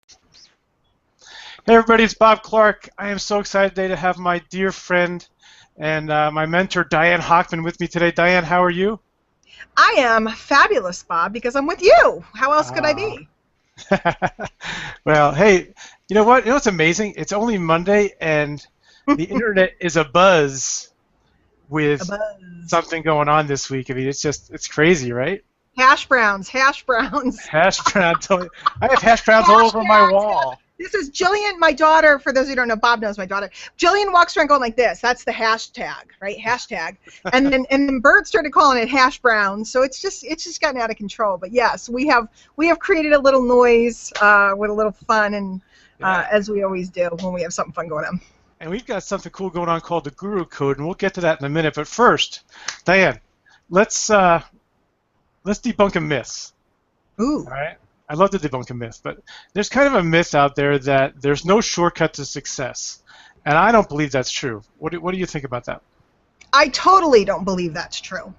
Hey everybody, it's Bob Clark. I am so excited today to have my dear friend and my mentor Diane Hochman with me today. Diane, how are you? I am fabulous, Bob, because I'm with you. How else could I Ah. be? Well, hey, you know what? You know what's amazing? It's only Monday and the internet is abuzz A with buzz. something going on this week. I mean, it's crazy, right? Hash browns, hash browns, Hash brown. I have hash browns all over my hashtags. wall. This is Jillian, my daughter. For those who don't know, Bob knows my daughter. Jillian walks around going like this. That's the hashtag, right? Hashtag. And then Bert started calling it hash browns. So it's just gotten out of control. But yes, we have created a little noise with a little fun, and Yeah. as we always do when we have something fun going on. And we've got something cool going on called the Guru Code, and we'll get to that in a minute. But first, Diane, let's uh, let's debunk a myth. Ooh. All right. I love to debunk a myth, but there's kind of a myth out there that there's no shortcut to success. And I don't believe that's true. What do you think about that? I totally don't believe that's true.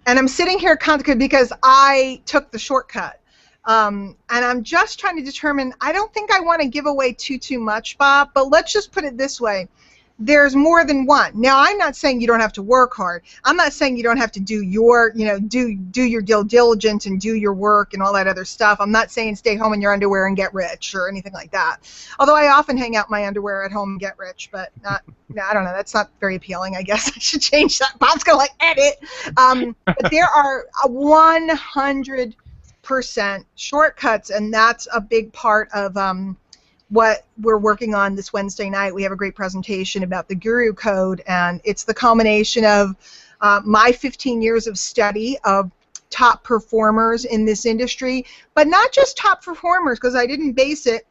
And I'm sitting here because I took the shortcut. And I'm just trying to determine, I don't think I want to give away too much, Bob, but let's just put it this way. There's more than one. Now, I'm not saying you don't have to work hard. I'm not saying you don't have to do do your due diligence and do your work and all that other stuff. I'm not saying stay home in your underwear and get rich or anything like that. Although I often hang out in my underwear at home and get rich, but not, no, I don't know. That's not very appealing. I guess I should change that. Bob's going to like edit. But there are 100% shortcuts, and that's a big part of what we're working on this Wednesday night. We have a great presentation about the Guru Code, and it's the culmination of my 15 years of study of top performers in this industry, but not just top performers, because I didn't base it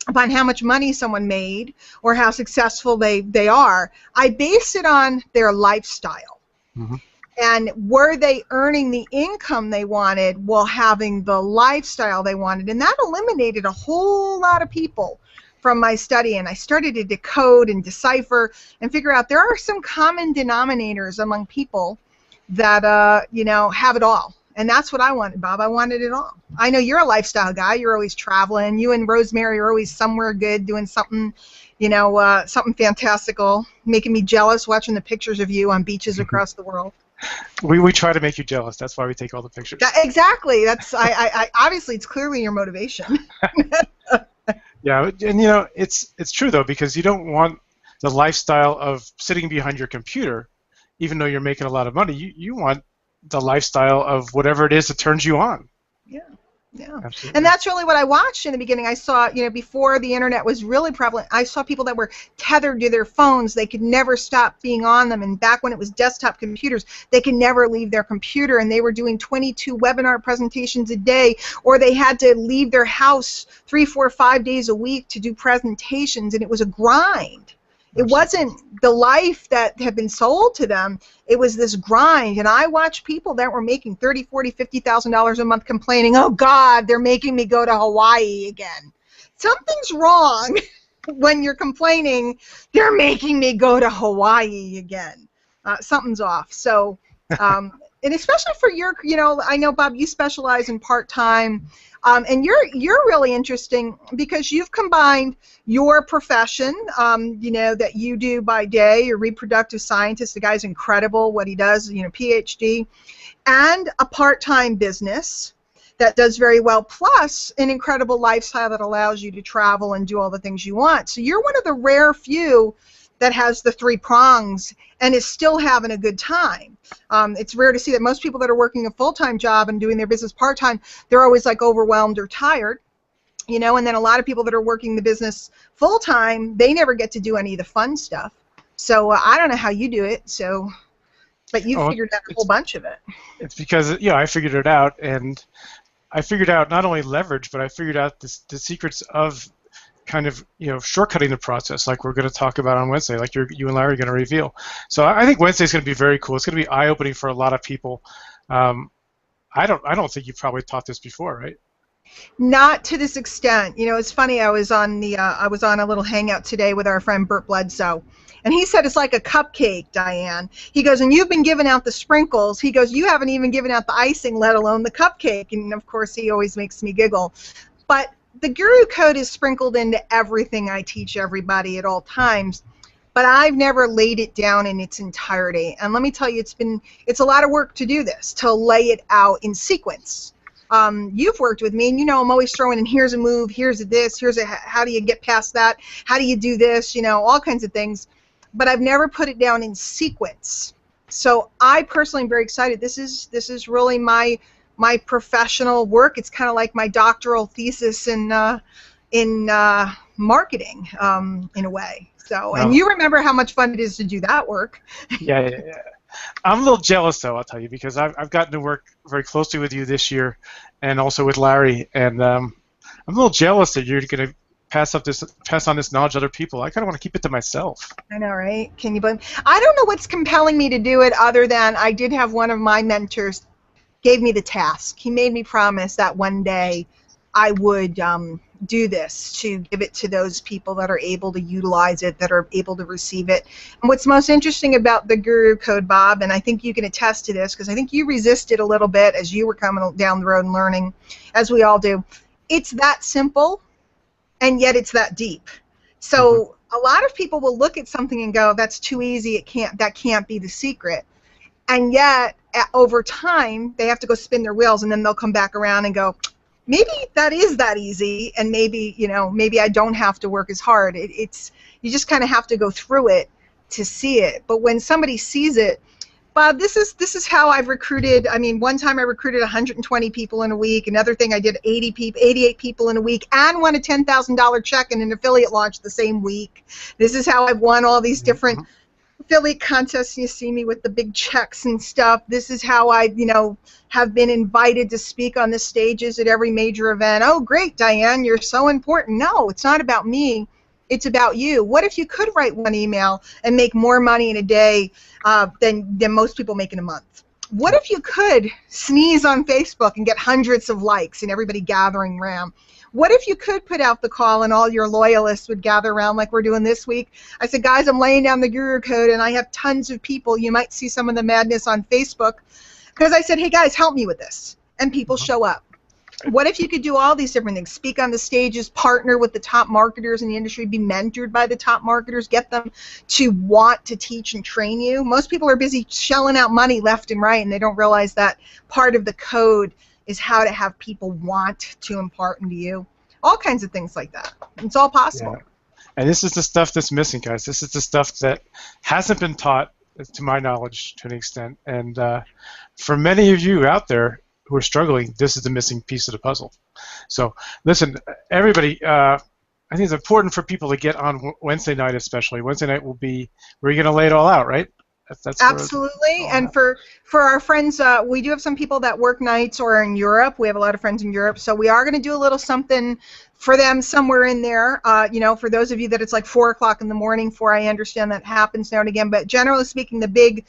upon how much money someone made or how successful they are. I base it on their lifestyle. Hmm. And were they earning the income they wanted while having the lifestyle they wanted? And that eliminated a whole lot of people from my study. And I started to decode and decipher and figure out there are some common denominators among people that, have it all. And that's what I wanted, Bob. I wanted it all. I know you're a lifestyle guy. You're always traveling. You and Rosemary are always somewhere good doing something, something fantastical, making me jealous watching the pictures of you on beaches across the world. We try to make you jealous. That's why we take all the pictures. Exactly. That's I obviously it's clearly your motivation. Yeah, and it's true though, because you don't want the lifestyle of sitting behind your computer, even though you're making a lot of money. You want the lifestyle of whatever it is that turns you on. Yeah. Yeah. And Absolutely. that's really what I watched in the beginning. I saw, before the internet was really prevalent, I saw people that were tethered to their phones. They could never stop being on them. And back when it was desktop computers, they could never leave their computer. And they were doing 22 webinar presentations a day, or they had to leave their house 3, 4, 5 days a week to do presentations. And it was a grind. It Absolutely. wasn't the life that had been sold to them. It was this grind. And I watched people that were making $30, $40, $50,000 a month complaining, oh God, they're making me go to Hawaii again. Something's wrong when you're complaining, they're making me go to Hawaii again. Something's off. So, and especially for your, I know, Bob, you specialize in part-time. And you're really interesting because you've combined your profession, that you do by day. You're a reproductive scientist. The guy's incredible what he does, PhD, and a part-time business that does very well, plus an incredible lifestyle that allows you to travel and do all the things you want. So you're one of the rare few that has the three prongs and is still having a good time. It's rare to see that. Most people that are working a full-time job and doing their business part-time, they're always like overwhelmed or tired, and then a lot of people that are working the business full-time, they never get to do any of the fun stuff. So I don't know how you do it, but you Oh, figured out a whole it's bunch of it. it's because I figured it out, and I figured out not only leverage, but I figured out the secrets of kind of shortcutting the process, like we're going to talk about on Wednesday, like you and Larry are going to reveal. So I think Wednesday is going to be very cool. It's going to be eye-opening for a lot of people. Um, I don't think you've probably taught this before, right? Not to this extent. It's funny. I was on a little hangout today with our friend Bert Bledsoe, and he said it's like a cupcake, Diane. He goes, and you've been giving out the sprinkles. He goes, you haven't even given out the icing, let alone the cupcake. And of course, he always makes me giggle. But the Guru Code is sprinkled into everything I teach everybody at all times, but I've never laid it down in its entirety. And let me tell you, it's a lot of work to do this, to lay it out in sequence. You've worked with me, and you know I'm always throwing in, here's a move, here's a this, here's a how do you get past that, how do you do this, you know, all kinds of things. But I've never put it down in sequence. So I personally am very excited. This is really my professional work. It's kind of like my doctoral thesis in marketing, in a way. So, and you remember how much fun it is to do that work. Yeah. I'm a little jealous, though, I'll tell you, because I've gotten to work very closely with you this year, and also with Larry, and I'm a little jealous that you're going to pass on this knowledge to other people. I kind of want to keep it to myself. I know, right? Can you blame? I don't know what's compelling me to do it, other than I did have one of my mentors gave me the task. He made me promise that one day I would do this, to give it to those people that are able to utilize it, that are able to receive it. And what's most interesting about the Guru Code, Bob, and I think you can attest to this, because I think you resisted a little bit as you were coming down the road and learning, as we all do. It's that simple, and yet it's that deep. So a lot of people will look at something and go, that's too easy, that can't be the secret. And yet, over time, they have to go spin their wheels, and then they'll come back around and go, maybe that is that easy, and maybe, you know, maybe I don't have to work as hard. You just kind of have to go through it to see it. But when somebody sees it, Bob, this is how I've recruited. I mean, one time I recruited 120 people in a week. Another thing, I did 88 people in a week, and won a $10,000 check in an affiliate launch the same week. This is how I've won all these different affiliate contests. You see me with the big checks and stuff. This is how I, you know, have been invited to speak on the stages at every major event. Oh, great, Diane, you're so important. No, it's not about me. It's about you. What if you could write one email and make more money in a day than most people make in a month? What if you could sneeze on Facebook and get hundreds of likes and everybody gathering around? What if you could put out the call and all your loyalists would gather around like we're doing this week? I said, guys, I'm laying down the Guru Code, and I have tons of people. You might see some of the madness on Facebook. Because I said, hey, guys, help me with this. And people show up. What if you could do all these different things? Speak on the stages, partner with the top marketers in the industry, be mentored by the top marketers, get them to want to teach and train you. Most people are busy shelling out money left and right, and they don't realize that part of the code is how to have people want to impart into you. All kinds of things like that. It's all possible. Yeah. And this is the stuff that's missing, guys. This is the stuff that hasn't been taught, to my knowledge, to an extent. And for many of you out there who are struggling, this is the missing piece of the puzzle. So listen, everybody, I think it's important for people to get on Wednesday night especially. Wednesday night will be where you're going to lay it all out, right? That's absolutely. And for our friends, we do have some people that work nights or are in Europe. We have a lot of friends in Europe, so we are going to do a little something for them somewhere in there. You know, for those of you that it's like 4 o'clock in the morning for, I understand that happens now and again. But generally speaking, the big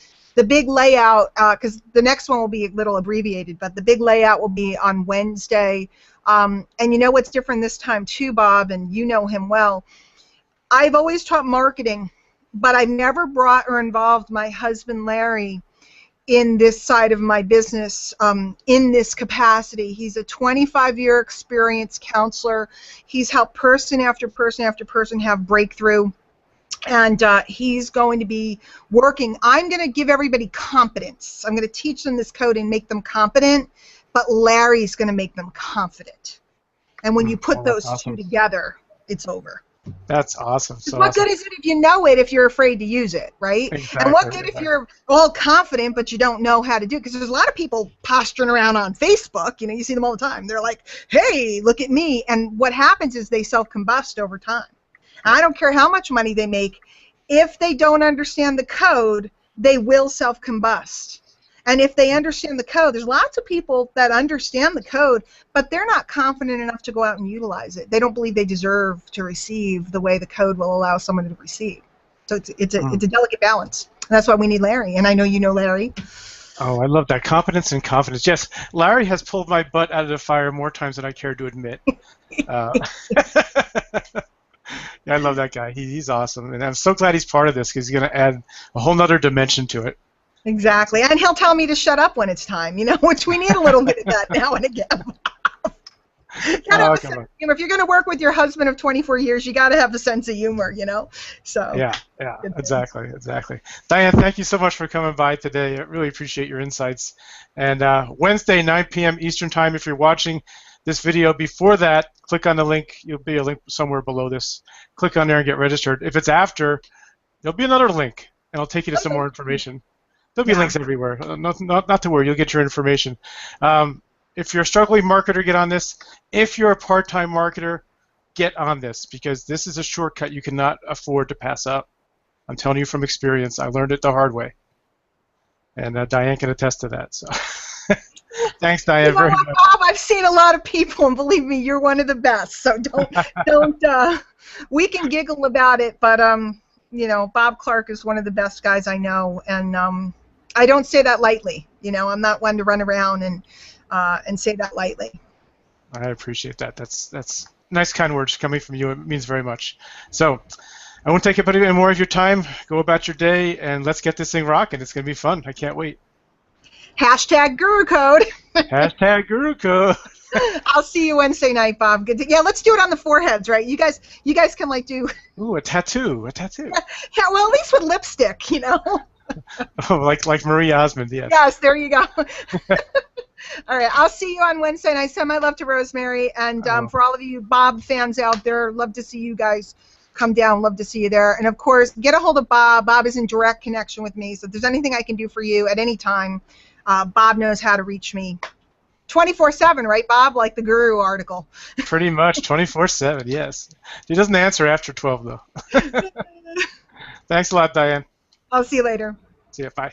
layout, because the next one will be a little abbreviated, but the big layout will be on Wednesday. And you know what's different this time too, Bob, and you know him well. I've always taught marketing, but I've never brought or involved my husband, Larry, in this side of my business in this capacity. He's a 25-year experienced counselor. He's helped person after person after person have breakthrough, and he's going to be working. I'm going to give everybody competence. I'm going to teach them this code and make them competent, but Larry's going to make them confident. And when you put those two together, it's over. That's awesome. So what good is it if you know it if you're afraid to use it, right? Exactly. And what good if you're all confident but you don't know how to do it? Because there's a lot of people posturing around on Facebook. You know, you see them all the time. They're like, hey, look at me. And what happens is they self-combust over time. I don't care how much money they make. If they don't understand the code, they will self-combust. And if they understand the code, there's lots of people that understand the code, but they're not confident enough to go out and utilize it. They don't believe they deserve to receive the way the code will allow someone to receive. So it's a delicate balance. That's why we need Larry, and I know you know Larry. Oh, I love that. Competence and confidence. Yes, Larry has pulled my butt out of the fire more times than I care to admit. Yeah, I love that guy. He's awesome, and I'm so glad he's part of this because he's going to add a whole nother dimension to it. Exactly, and he'll tell me to shut up when it's time, you know, which we need a little bit of that now and again. Gotta have Oh, a come sense on. of humor. If you're going to work with your husband of 24 years, you got to have a sense of humor, So, Yeah, yeah, good thing. exactly, exactly. Diane, thank you so much for coming by today. I really appreciate your insights. And Wednesday, 9 p.m. Eastern Time, if you're watching this video before that, click on the link. You'll be a link somewhere below this. Click on there and get registered. If it's after, there'll be another link, and it'll take you to some more Okay. information. There'll be Yeah. links everywhere. Not to worry, you'll get your information. Um, if you're a struggling marketer, get on this. If you're a part-time marketer, get on this because this is a shortcut you cannot afford to pass up. I'm telling you from experience. I learned it the hard way, and Diane can attest to that. So, thanks, You Diane, know very what, much. Bob? I've seen a lot of people, and believe me, you're one of the best. So don't. We can giggle about it, but Bob Clark is one of the best guys I know, and I don't say that lightly. I'm not one to run around and say that lightly. I appreciate that. That's nice, kind words coming from you. It means very much. So, I won't take up any more of your time. Go about your day, and let's get this thing rocking. It's going to be fun. I can't wait. Hashtag Guru Code. Hashtag Guru Code. I'll see you Wednesday night, Bob. Yeah, let's do it on the foreheads, right? You guys can do. Ooh, a tattoo. A tattoo. Yeah, well, at least with lipstick. Oh, like Marie Osmond, yes. Yes, there you go. All right, I'll see you on Wednesday, and I send my love to Rosemary. And for all of you Bob fans out there, love to see you guys come down. Love to see you there. And of course, get a hold of Bob. Bob is in direct connection with me, so if there's anything I can do for you at any time, Bob knows how to reach me. 24/7, right, Bob? Like the Guru article. Pretty much 24/7, yes. He doesn't answer after 12, though. Thanks a lot, Diane. I'll see you later. See ya. Bye.